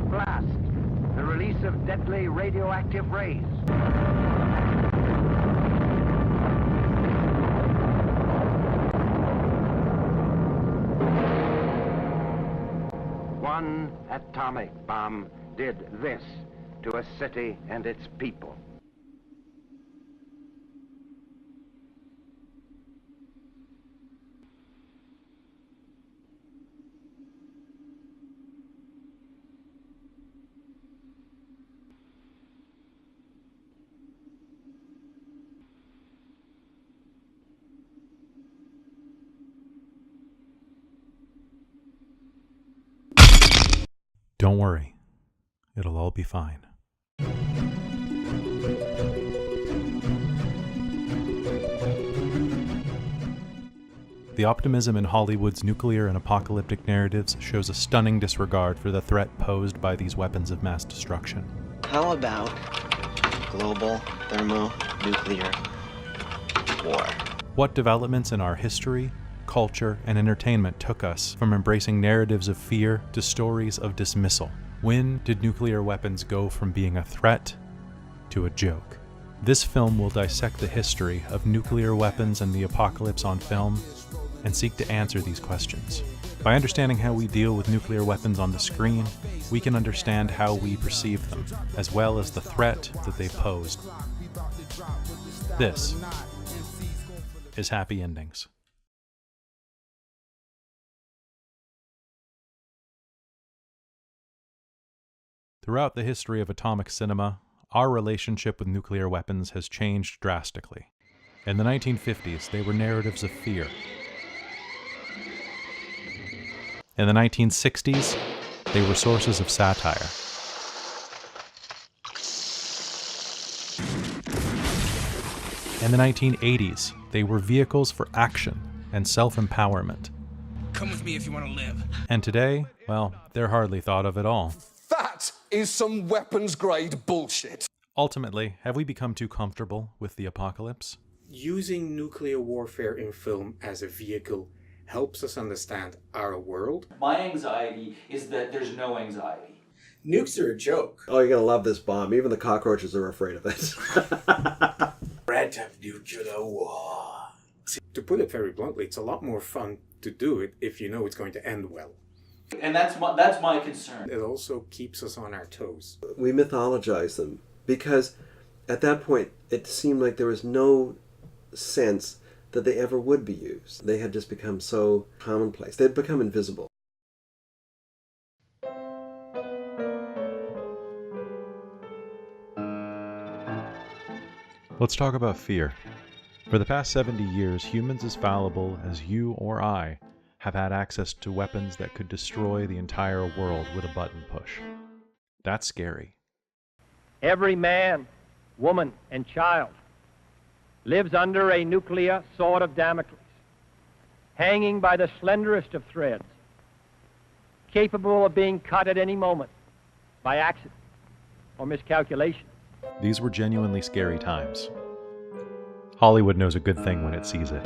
blast, the release of deadly radioactive rays. One atomic bomb did this to a city and its people. Don't worry, it'll all be fine. The optimism in Hollywood's nuclear and apocalyptic narratives shows a stunning disregard for the threat posed by these weapons of mass destruction. How about global thermonuclear war? What developments in our history, culture, and entertainment took us from embracing narratives of fear to stories of dismissal? When did nuclear weapons go from being a threat to a joke? This film will dissect the history of nuclear weapons and the apocalypse on film and seek to answer these questions. By understanding how we deal with nuclear weapons on the screen, we can understand how we perceive them, as well as the threat that they posed. This is Happy Endings. Throughout the history of atomic cinema, our relationship with nuclear weapons has changed drastically. In the 1950s, they were narratives of fear. In the 1960s, they were sources of satire. In the 1980s, they were vehicles for action and self-empowerment. Come with me if you want to live. And today, well, they're hardly thought of at all. That is some weapons-grade bullshit. Ultimately, have we become too comfortable with the apocalypse? Using nuclear warfare in film as a vehicle helps us understand our world. My anxiety is that there's no anxiety. Nukes are a joke. Oh, you're gonna love this bomb. Even the cockroaches are afraid of it. Threat of nuclear war. To put it very bluntly, it's a lot more fun to do it if you know it's going to end well. And that's my concern. It also keeps us on our toes. We mythologize them because at that point it seemed like there was no sense that they ever would be used. They had just become so commonplace. They'd become invisible. Let's talk about fear. For the past 70 years, humans as fallible as you or I have had access to weapons that could destroy the entire world with a button push. That's scary. Every man, woman, and child lives under a nuclear sword of Damocles, hanging by the slenderest of threads, capable of being cut at any moment by accident or miscalculation. These were genuinely scary times. Hollywood knows a good thing when it sees it.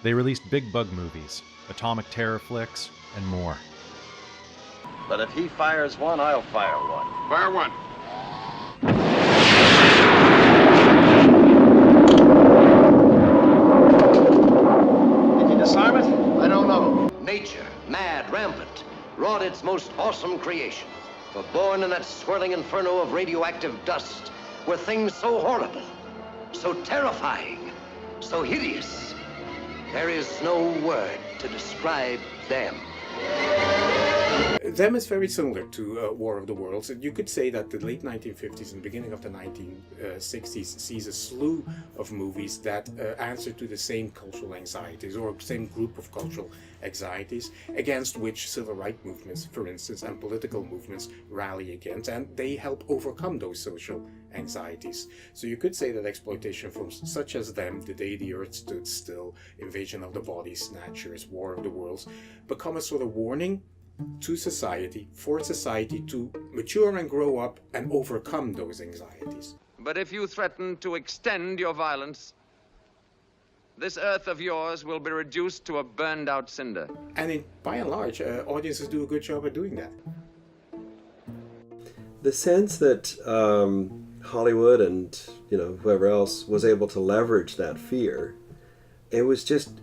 They released big bug movies, atomic terror flicks, and more. But if he fires one, I'll fire one. Fire one. Did you disarm it? I don't know. Nature, mad, rampant, wrought its most awesome creation. For born in that swirling inferno of radioactive dust were things so horrible, so terrifying, so hideous. There is no word to describe them. Them is very similar to War of the Worlds. You could say that the late 1950s and beginning of the 1960s sees a slew of movies that answer to the same cultural anxieties, or same group of cultural anxieties, against which civil rights movements, for instance, and political movements rally against, and they help overcome those social anxieties. So you could say that exploitation films such as them, The Day the Earth Stood Still, Invasion of the Body Snatchers, War of the Worlds, become a sort of warning to society, for society to mature and grow up and overcome those anxieties. But if you threaten to extend your violence, this Earth of yours will be reduced to a burned-out cinder. And by and large, audiences do a good job at doing that. The sense that Hollywood and whoever else was able to leverage that fear, it was just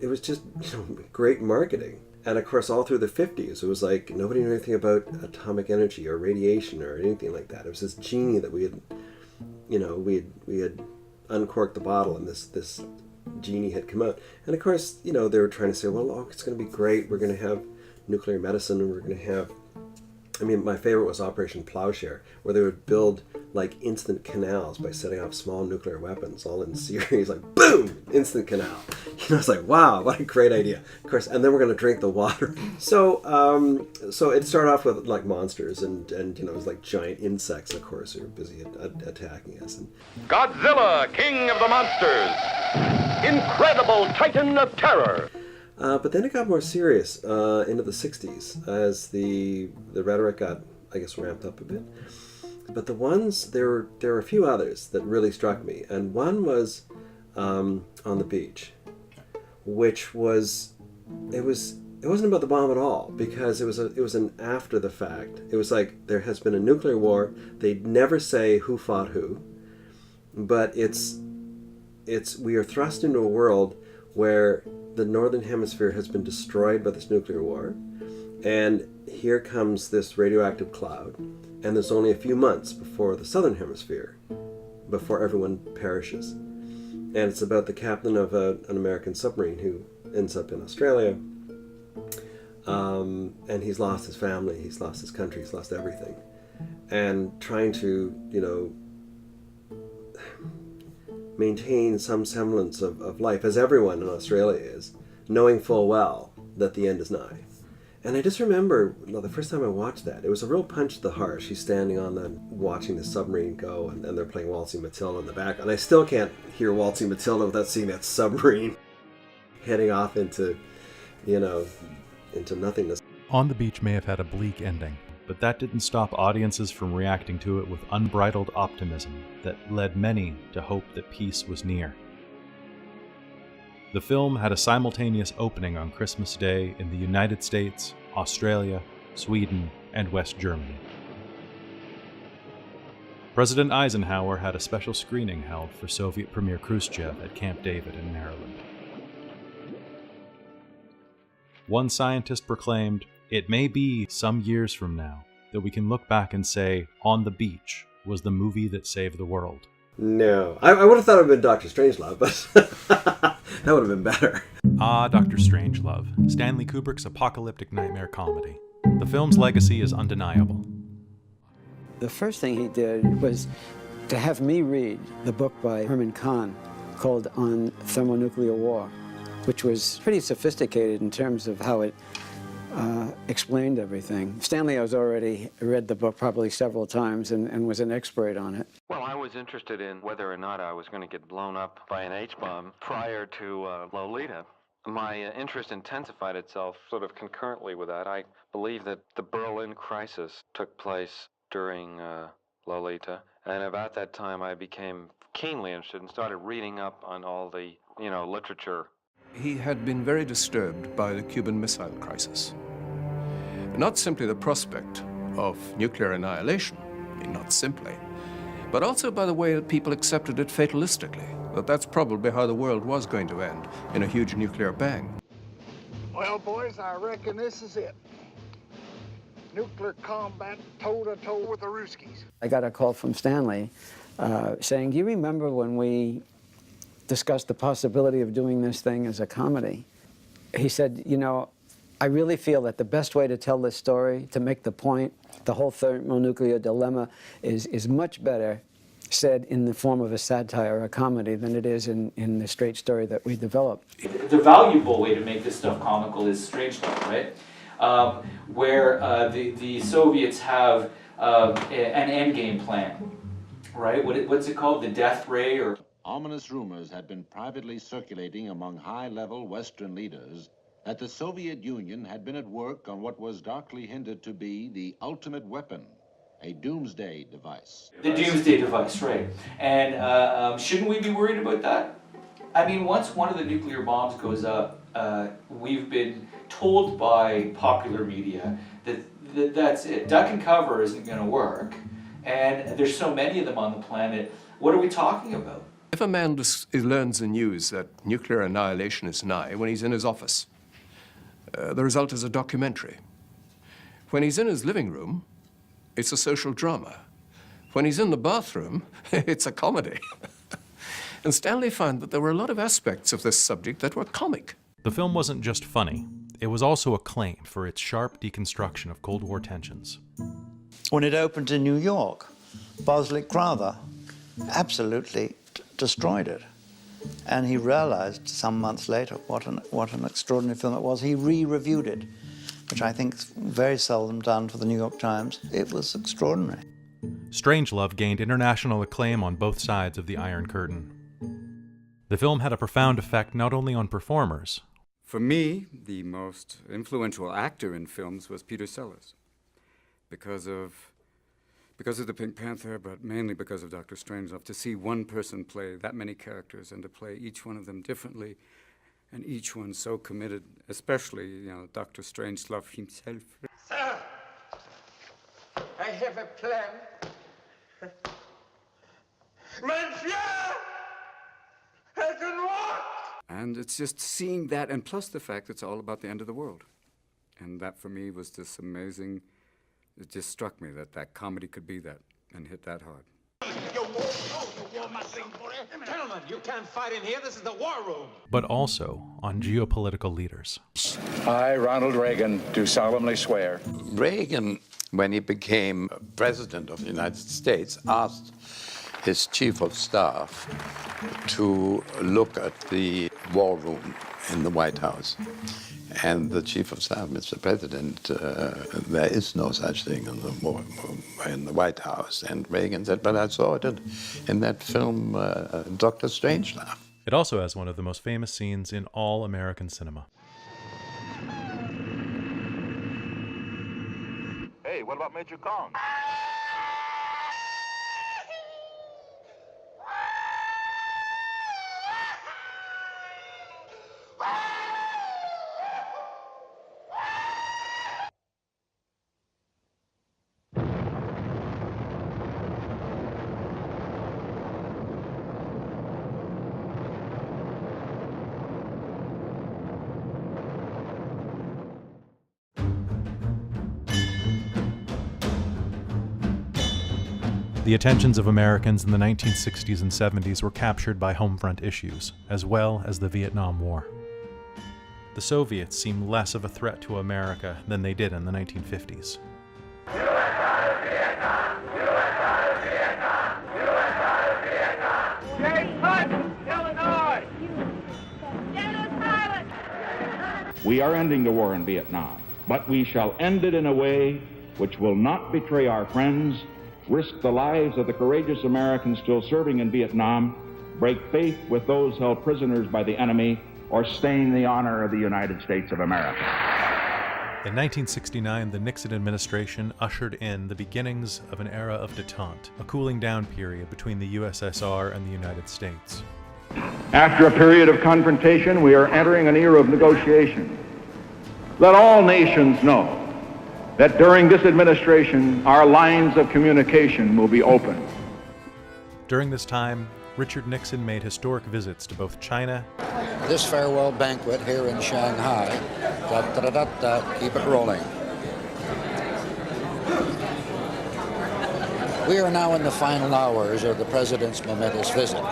great marketing. And of course, all through the 50s, it was like nobody knew anything about atomic energy or radiation or anything like that. It was this genie that we had uncorked the bottle, and this genie had come out. And of course, they were trying to say, well, it's going to be great. We're going to have nuclear medicine, and we're going to have... my favorite was Operation Plowshare, where they would build like instant canals by setting off small nuclear weapons all in series, like boom, instant canal. It's like, wow, what a great idea. Of course, and then we're going to drink the water. So it started off with like monsters and it was like giant insects, of course, who were busy attacking us. And Godzilla, King of the Monsters, incredible titan of terror. But then it got more serious into the 60s as the rhetoric got, I guess, ramped up a bit. But there were a few others that really struck me. And one was On the Beach, which was, it wasn't about the bomb at all, because it was an after the fact. It was like there has been a nuclear war. They'd never say who fought who, but we are thrust into a world where the northern hemisphere has been destroyed by this nuclear war, and here comes this radioactive cloud, and there's only a few months before the southern hemisphere, before everyone perishes. And it's about the captain of an American submarine who ends up in Australia, and he's lost his family, he's lost his country, he's lost everything, and trying to, maintain some semblance of life, as everyone in Australia is, knowing full well that the end is nigh. And I just remember, the first time I watched that, it was a real punch to the heart. She's standing watching the submarine go, and they're playing Waltzing Matilda in the back, and I still can't hear Waltzing Matilda without seeing that submarine heading off into nothingness. On the Beach may have had a bleak ending, but that didn't stop audiences from reacting to it with unbridled optimism that led many to hope that peace was near. The film had a simultaneous opening on Christmas Day in the United States, Australia, Sweden, and West Germany. President Eisenhower had a special screening held for Soviet Premier Khrushchev at Camp David in Maryland. One scientist proclaimed, "It may be some years from now that we can look back and say On the Beach was the movie that saved the world." No. I would have thought it would have been Dr. Strangelove, but that would have been better. Ah, Dr. Strangelove, Stanley Kubrick's apocalyptic nightmare comedy. The film's legacy is undeniable. The first thing he did was to have me read the book by Herman Kahn called On Thermonuclear War, which was pretty sophisticated in terms of how it explained everything. Stanley has already read the book probably several times and was an expert on it. Well, I was interested in whether or not I was going to get blown up by an H-bomb prior to Lolita. My interest intensified itself sort of concurrently with that. I believe that the Berlin crisis took place during Lolita, and about that time I became keenly interested and started reading up on all the, literature. He had been very disturbed by the Cuban Missile Crisis. Not simply the prospect of nuclear annihilation, not simply, but also by the way that people accepted it fatalistically, that that's probably how the world was going to end, in a huge nuclear bang. Well, boys, I reckon this is it. Nuclear combat toe-to-toe with the Ruskies. I got a call from Stanley saying, "Do you remember when we discussed the possibility of doing this thing as a comedy?" He said, "I really feel that the best way to tell this story, to make the point, the whole thermonuclear dilemma is much better said in the form of a satire or a comedy than it is in the straight story that we developed." The valuable way to make this stuff comical is Strangelove, right? Where the Soviets have an endgame plan, right? What's it called? The death ray or... Ominous rumors had been privately circulating among high-level Western leaders that the Soviet Union had been at work on what was darkly hinted to be the ultimate weapon, a doomsday device. The doomsday device, right. And shouldn't we be worried about that? I mean, once one of the nuclear bombs goes up, we've been told by popular media that that's it. Duck and cover isn't going to work. And there's so many of them on the planet. What are we talking about? If a man learns the news that nuclear annihilation is nigh when he's in his office, the result is a documentary. When he's in his living room, it's a social drama. When he's in the bathroom, it's a comedy. And Stanley found that there were a lot of aspects of this subject that were comic. The film wasn't just funny, it was also acclaimed for its sharp deconstruction of Cold War tensions. When it opened in New York, Bosley Crowther absolutely destroyed it. And he realized some months later what an extraordinary film it was. He re-reviewed it, which I think is very seldom done for the New York Times. It was extraordinary. Strangelove gained international acclaim on both sides of the Iron Curtain. The film had a profound effect not only on performers. For me, the most influential actor in films was Peter Sellers, because of the Pink Panther, but mainly because of Dr. Strangelove. To see one person play that many characters and to play each one of them differently, and each one so committed, especially, Dr. Strangelove himself. Sir, I have a plan. Monsieur! I can walk! And it's just seeing that, and plus the fact it's all about the end of the world. And that for me was just amazing. It just struck me that comedy could be that and hit that hard. Gentlemen, you can't fight in here. This is the war room. But also on geopolitical leaders. I, Ronald Reagan, do solemnly swear. Reagan, when he became president of the United States, asked his chief of staff to look at the war room in the White House. And the chief of staff, Mr. President, there is no such thing in the White House. And Reagan said, but I saw it in that film, Dr. Strangelove. It also has one of the most famous scenes in all American cinema. Hey, what about Major Kong? The attentions of Americans in the 1960s and 70s were captured by homefront issues, as well as the Vietnam War. The Soviets seemed less of a threat to America than they did in the 1950s. We are ending the war in Vietnam, but we shall end it in a way which will not betray our friends, risk the lives of the courageous Americans still serving in Vietnam, break faith with those held prisoners by the enemy, or stain the honor of the United States of America. In 1969, the Nixon administration ushered in the beginnings of an era of détente, a cooling down period between the USSR and the United States. After a period of confrontation, we are entering an era of negotiation. Let all nations know that during this administration, our lines of communication will be open. During this time, Richard Nixon made historic visits to both China. This farewell banquet here in Shanghai, keep it rolling. We are now in the final hours of the President's momentous visit.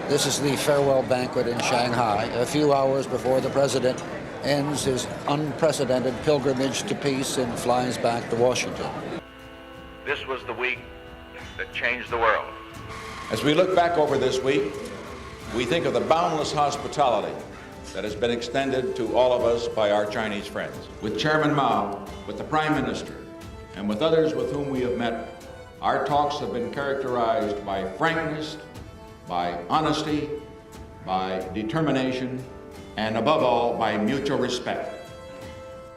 This is the farewell banquet in Shanghai, a few hours before the President ends his unprecedented pilgrimage to peace and flies back to Washington. This was the week that changed the world. As we look back over this week, we think of the boundless hospitality that has been extended to all of us by our Chinese friends. With Chairman Mao, with the Prime Minister, and with others with whom we have met, our talks have been characterized by frankness, by honesty, by determination, and above all, by mutual respect.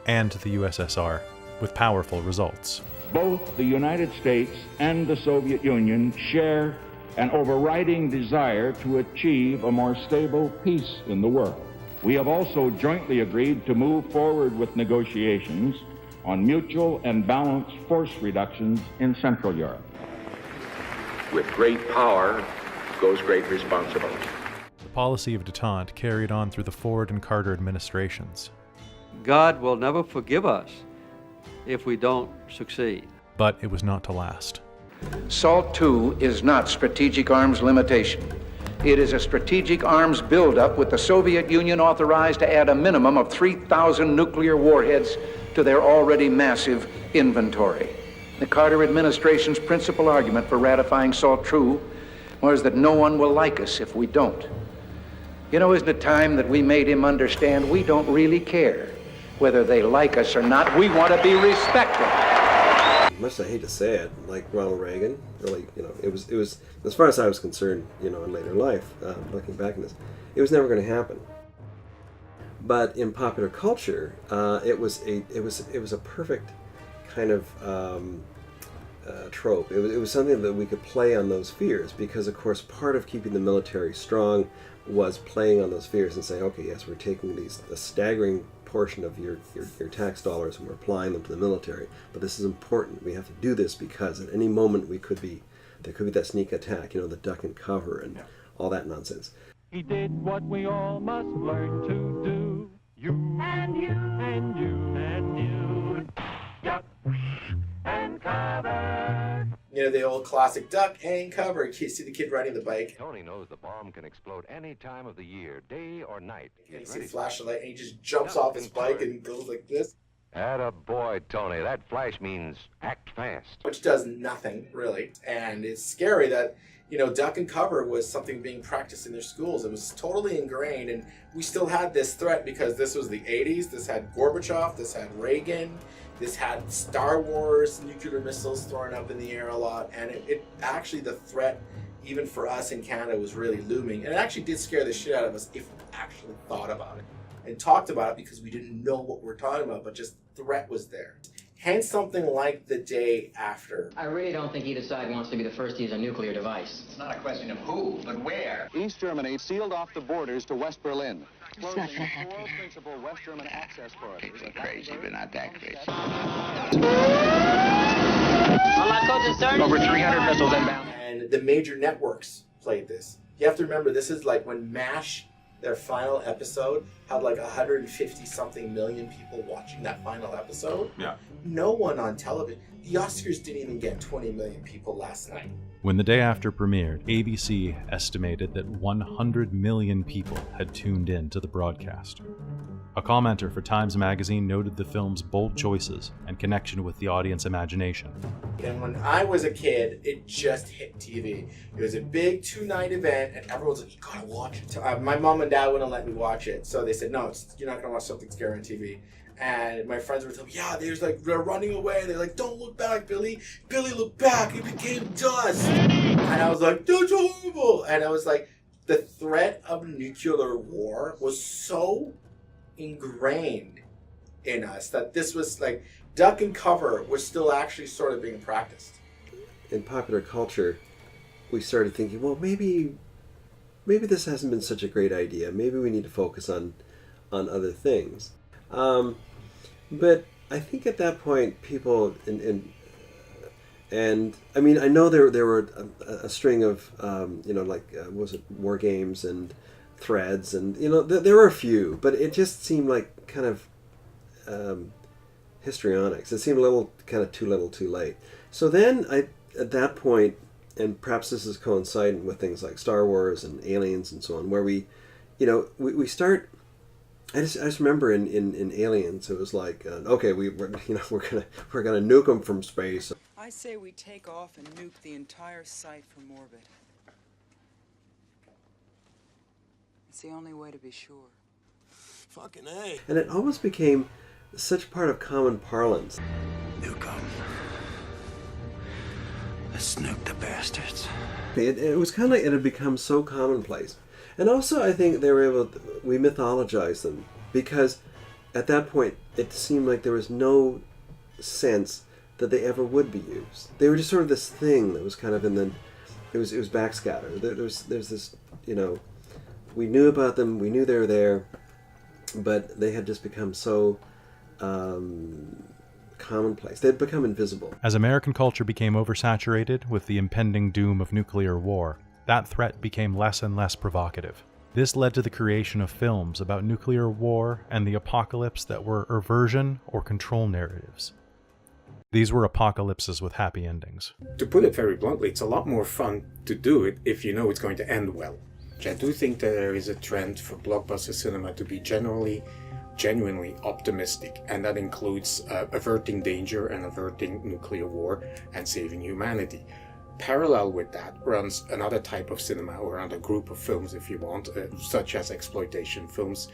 And the USSR, with powerful results. Both the United States and the Soviet Union share an overriding desire to achieve a more stable peace in the world. We have also jointly agreed to move forward with negotiations on mutual and balanced force reductions in Central Europe. With great power goes great responsibility. The policy of détente carried on through the Ford and Carter administrations. God will never forgive us if we don't succeed. But it was not to last. SALT II is not strategic arms limitation. It is a strategic arms buildup with the Soviet Union authorized to add a minimum of 3,000 nuclear warheads to their already massive inventory. The Carter administration's principal argument for ratifying SALT II was that no one will like us if we don't. You know, isn't it time that we made him understand we don't really care whether they like us or not? We want to be respected. Much I hate to say it, like Ronald Reagan, really, it was, as far as I was concerned, in later life, looking back on this, it was never going to happen. But in popular culture, it was a perfect kind of trope. It was something that we could play on those fears, because of course part of keeping the military strong was playing on those fears and saying, okay, yes, we're taking a staggering portion of your tax dollars and we're applying them to the military, but this is important. We have to do this because at any moment there could be that sneak attack, the duck and cover and all that nonsense. He did what we all must learn to do. You and you and you and you. Duck and cover. The old classic duck and cover. You see the kid riding the bike. Tony knows the bomb can explode any time of the year, day or night. You see the flashlight and he just jumps off his bike and goes like this. Atta boy, Tony. That flash means act fast. Which does nothing, really. And it's scary that, duck and cover was something being practiced in their schools. It was totally ingrained, and we still had this threat because this was the 80s. This had Gorbachev, this had Reagan, this had Star Wars, nuclear missiles thrown up in the air a lot, and it actually, the threat, even for us in Canada, was really looming. And it actually did scare the shit out of us if we actually thought about it and talked about it, because we didn't know what we're talking about, but just threat was there. Hence something like The Day After. I really don't think either side wants to be the first to use a nuclear device. It's not a question of who, but where. East Germany sealed off the borders to West Berlin. It's not going to happen. Four principal West German access corridors. People are crazy, but not that crazy. Over 300 missiles inbound. And the major networks played this. You have to remember, this is like when MASH, their final episode, had like 150-something million people watching that final episode. Yeah. No one on television. The Oscars didn't even get 20 million people last night. When The Day After premiered, ABC estimated that 100 million people had tuned in to the broadcast. A commenter for Times Magazine noted the film's bold choices and connection with the audience imagination. And when I was a kid, it just hit TV. It was a big 2-night event, and everyone's like, you gotta watch it. My mom and dad wouldn't let me watch it, so they said, no, you're not gonna watch something scary on TV. And my friends were telling me, yeah, they're running away. They're like, don't look back, Billy. Billy, look back. It became dust. And I was like, that's horrible. And I was like, the threat of nuclear war was so ingrained in us that this was like, duck and cover was still actually sort of being practiced. In popular culture, we started thinking, well, maybe this hasn't been such a great idea. Maybe we need to focus on other things. But I think at that point, people and I mean, I know there were a string of was it War Games and Threads, and there were a few, but it just seemed like kind of histrionics. It seemed a little kind of too little, too late. So then at that point, and perhaps this is coinciding with things like Star Wars and Aliens and so on, where we start. I just remember in Aliens, it was like, okay, we're gonna nuke them from space. I say we take off and nuke the entire site from orbit. It's the only way to be sure. Fucking A. And it almost became such part of common parlance. Nuke them. Let's nuke the bastards. It was kind of like it had become so commonplace. And also, I think we mythologized them, because at that point, it seemed like there was no sense that they ever would be used. They were just sort of this thing that was kind of in it was backscatter. There's this, we knew about them, we knew they were there, but they had just become so commonplace. They'd become invisible. As American culture became oversaturated with the impending doom of nuclear war, that threat became less and less provocative. This led to the creation of films about nuclear war and the apocalypse that were aversion or control narratives. These were apocalypses with happy endings. To put it very bluntly, it's a lot more fun to do it if you know it's going to end well. I do think that there is a trend for blockbuster cinema to be genuinely optimistic, and that includes averting danger and averting nuclear war and saving humanity. Parallel with that runs another type of cinema, or another group of films if you want, such as exploitation films,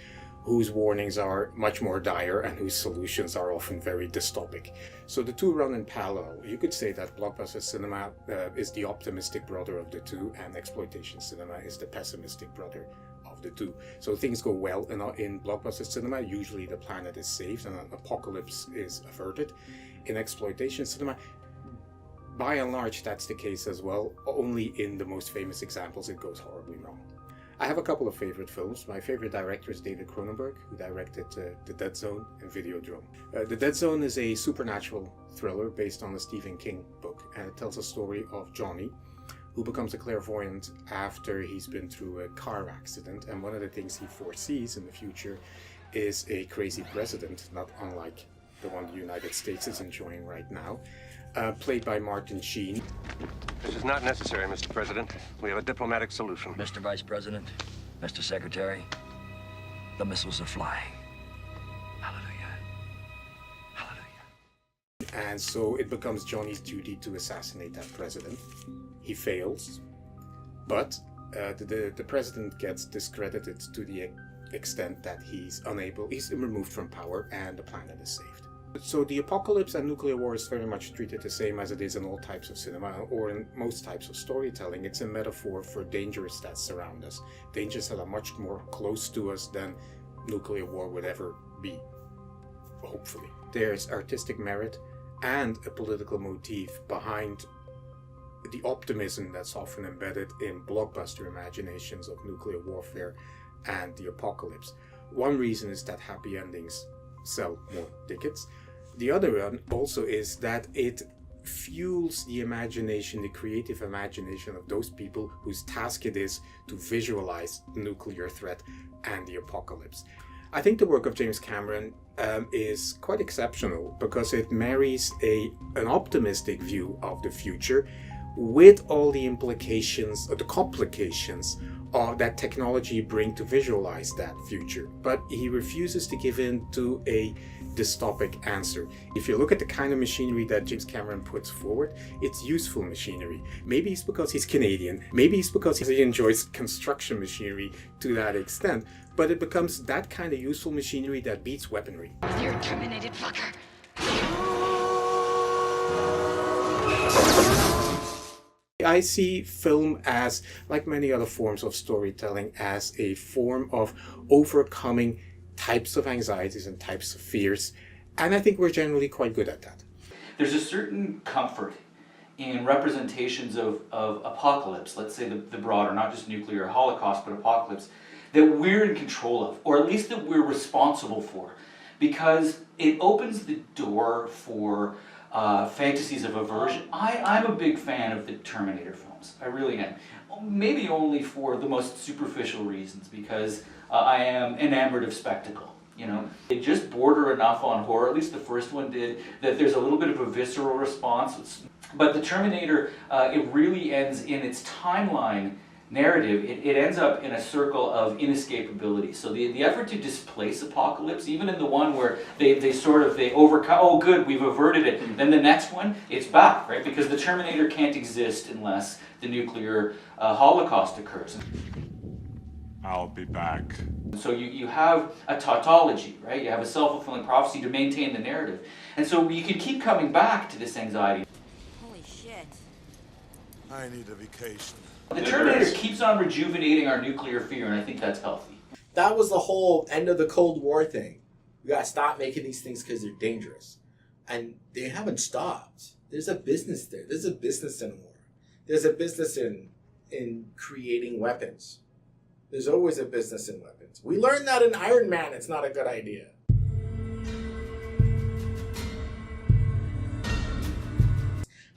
whose warnings are much more dire and whose solutions are often very dystopic. So the two run in parallel. You could say that blockbuster cinema is the optimistic brother of the two, and exploitation cinema is the pessimistic brother of the two. So things go well in blockbuster cinema. Usually the planet is saved and an apocalypse is averted. In exploitation cinema, by and large, that's the case as well. Only in the most famous examples it goes horribly wrong. I have a couple of favorite films. My favorite director is David Cronenberg, who directed The Dead Zone and Videodrome. The Dead Zone is a supernatural thriller based on a Stephen King book, and it tells a story of Johnny, who becomes a clairvoyant after he's been through a car accident, and one of the things he foresees in the future is a crazy president, not unlike the one the United States is enjoying right now, played by Martin Sheen. This is not necessary, Mr. President. We have a diplomatic solution. Mr. Vice President, Mr. Secretary, the missiles are flying. Hallelujah. Hallelujah. And so it becomes Johnny's duty to assassinate that president. He fails, but the president gets discredited to the extent that he's removed from power and the planet is saved. So the apocalypse and nuclear war is very much treated the same as it is in all types of cinema or in most types of storytelling. It's a metaphor for dangers that surround us, dangers that are much more close to us than nuclear war would ever be, hopefully. There's artistic merit and a political motif behind the optimism that's often embedded in blockbuster imaginations of nuclear warfare and the apocalypse. One reason is that happy endings sell more tickets. The other one also is that it fuels the imagination, the creative imagination of those people whose task it is to visualize the nuclear threat and the apocalypse. I think the work of James Cameron is quite exceptional because it marries an optimistic view of the future with all the implications or the complications that technology bring to visualize that future. But he refuses to give in to a dystopic answer. If you look at the kind of machinery that James Cameron puts forward, it's useful machinery. Maybe it's because he's Canadian, maybe it's because he enjoys construction machinery to that extent, but it becomes that kind of useful machinery that beats weaponry. You're a terminated fucker. I see film as, like many other forms of storytelling, as a form of overcoming types of anxieties and types of fears, and I think we're generally quite good at that. There's a certain comfort in representations of apocalypse, let's say the broader, not just nuclear holocaust, but apocalypse, that we're in control of, or at least that we're responsible for, because it opens the door for fantasies of aversion. I'm a big fan of the Terminator films. I really am. Maybe only for the most superficial reasons, because I am enamored of spectacle. You know, they just border enough on horror, at least the first one did, that there's a little bit of a visceral response. But the Terminator, it really ends in its timeline narrative, it ends up in a circle of inescapability. So the effort to displace apocalypse, even in the one where they overcome, oh good, we've averted it, then the next one, it's back, right? Because the Terminator can't exist unless the nuclear holocaust occurs. I'll be back. So you have a tautology, right? You have a self-fulfilling prophecy to maintain the narrative. And so you can keep coming back to this anxiety. Holy shit. I need a vacation. The Terminator keeps on rejuvenating our nuclear fear, and I think that's healthy. That was the whole end of the Cold War thing. We gotta stop making these things because they're dangerous. And they haven't stopped. There's a business there. There's a business in war. There's a business in creating weapons. There's always a business in weapons. We learned that in Iron Man. It's not a good idea.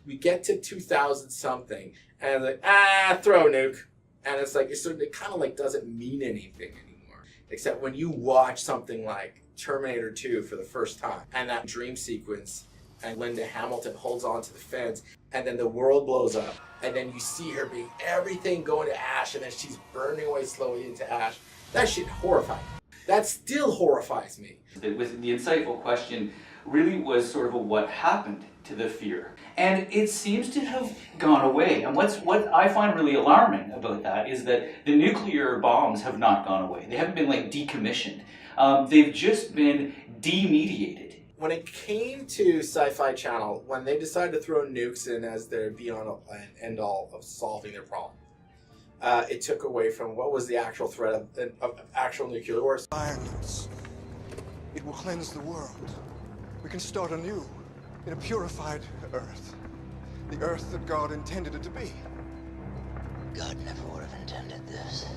We get to 2000 something, and it's like, throw a nuke. And it's like, it kind of like doesn't mean anything anymore. Except when you watch something like Terminator 2 for the first time, and that dream sequence, and Linda Hamilton holds on to the fence, and then the world blows up, and then you see her being everything going to ash, and then she's burning away slowly into ash. That shit horrified me. That still horrifies me. The insightful question really was sort of a what happened to the fear. And it seems to have gone away. And what I find really alarming about that is that the nuclear bombs have not gone away. They haven't been like decommissioned. They've just been demediated. When it came to Sci-Fi Channel, when they decided to throw nukes in as their be-all and end-all of solving their problem, it took away from what was the actual threat of actual nuclear wars. Violence. It will cleanse the world. We can start anew in a purified earth. The earth that God intended it to be. God never would have intended this.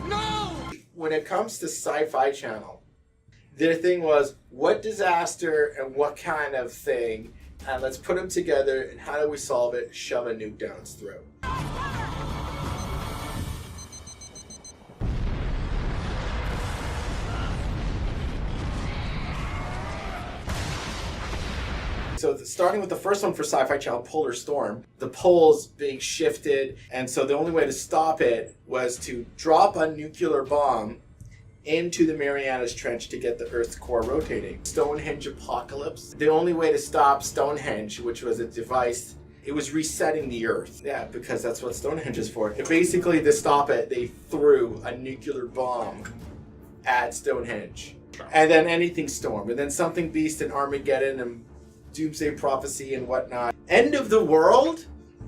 No! When it comes to Sci-Fi Channel, their thing was, what disaster and what kind of thing, and let's put them together, and how do we solve it? Shove a nuke down its throat. So starting with the first one for Sci-Fi Channel, Polar Storm, the poles being shifted, and so the only way to stop it was to drop a nuclear bomb into the Marianas Trench to get the Earth's core rotating. Stonehenge apocalypse. The only way to stop Stonehenge, which was a device, it was resetting the Earth. Yeah, because that's what Stonehenge is for. And basically, to stop it, they threw a nuclear bomb at Stonehenge. And then anything stormed. And then something beast and Armageddon and Doomsday Prophecy and whatnot. End of the world?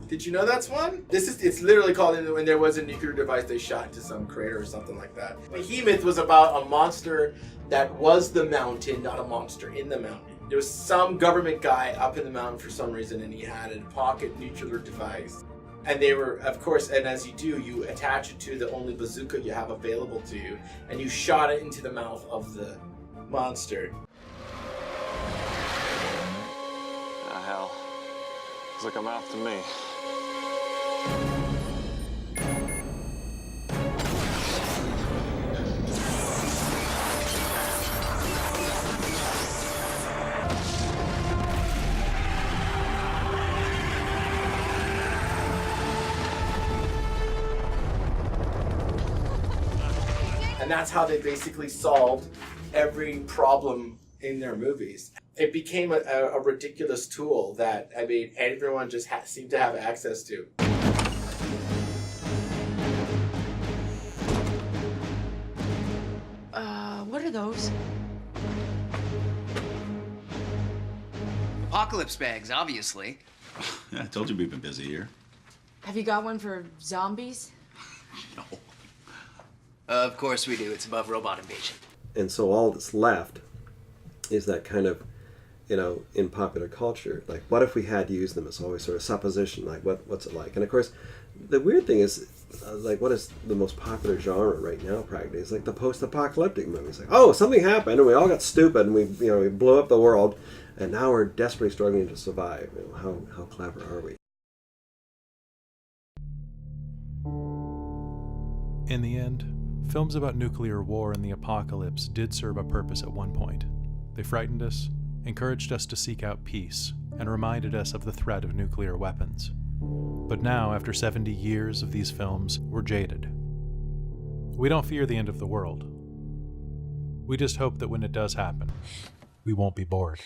Did you know that's one? It's literally called when there was a nuclear device they shot into some crater or something like that. Behemoth was about a monster that was the mountain, not a monster in the mountain. There was some government guy up in the mountain for some reason, and he had a pocket nuclear device. And they were, of course, and as you do, you attach it to the only bazooka you have available to you, and you shot it into the mouth of the monster. Ah, hell. Looks like a mouth to me. And that's how they basically solved every problem in their movies. It became a ridiculous tool that, I mean, everyone just seemed to have access to. What are those? Apocalypse bags, obviously. I told you we've been busy here. Have you got one for zombies? No. Of course we do. It's above robot invasion. And so all that's left is that kind of, in popular culture, like, what if we had used them? It's always sort of supposition, like, what's it like? And of course, the weird thing is, like, what is the most popular genre right now, practically? It's like the post-apocalyptic movies. Like, oh, something happened, and we all got stupid, and we blew up the world, and now we're desperately struggling to survive. How clever are we? In the end, films about nuclear war and the apocalypse did serve a purpose at one point. They frightened us, encouraged us to seek out peace, and reminded us of the threat of nuclear weapons. But now, after 70 years of these films, we're jaded. We don't fear the end of the world. We just hope that when it does happen, we won't be bored.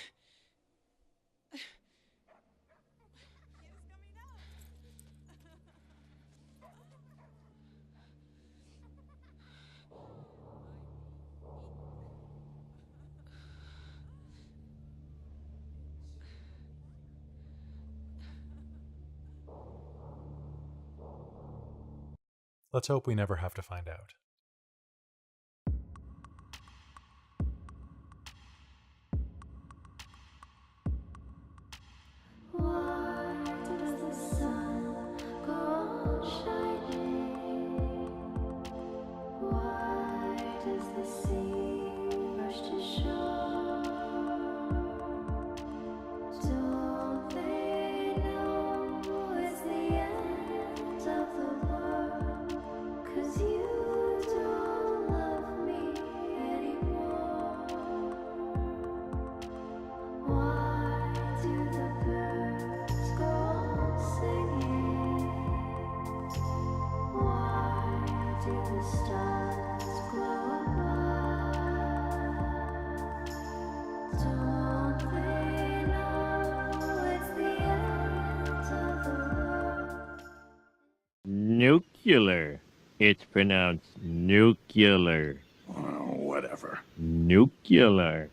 Let's hope we never have to find out. Why? nuclear. It's pronounced nuclear. Whatever. Nuclear.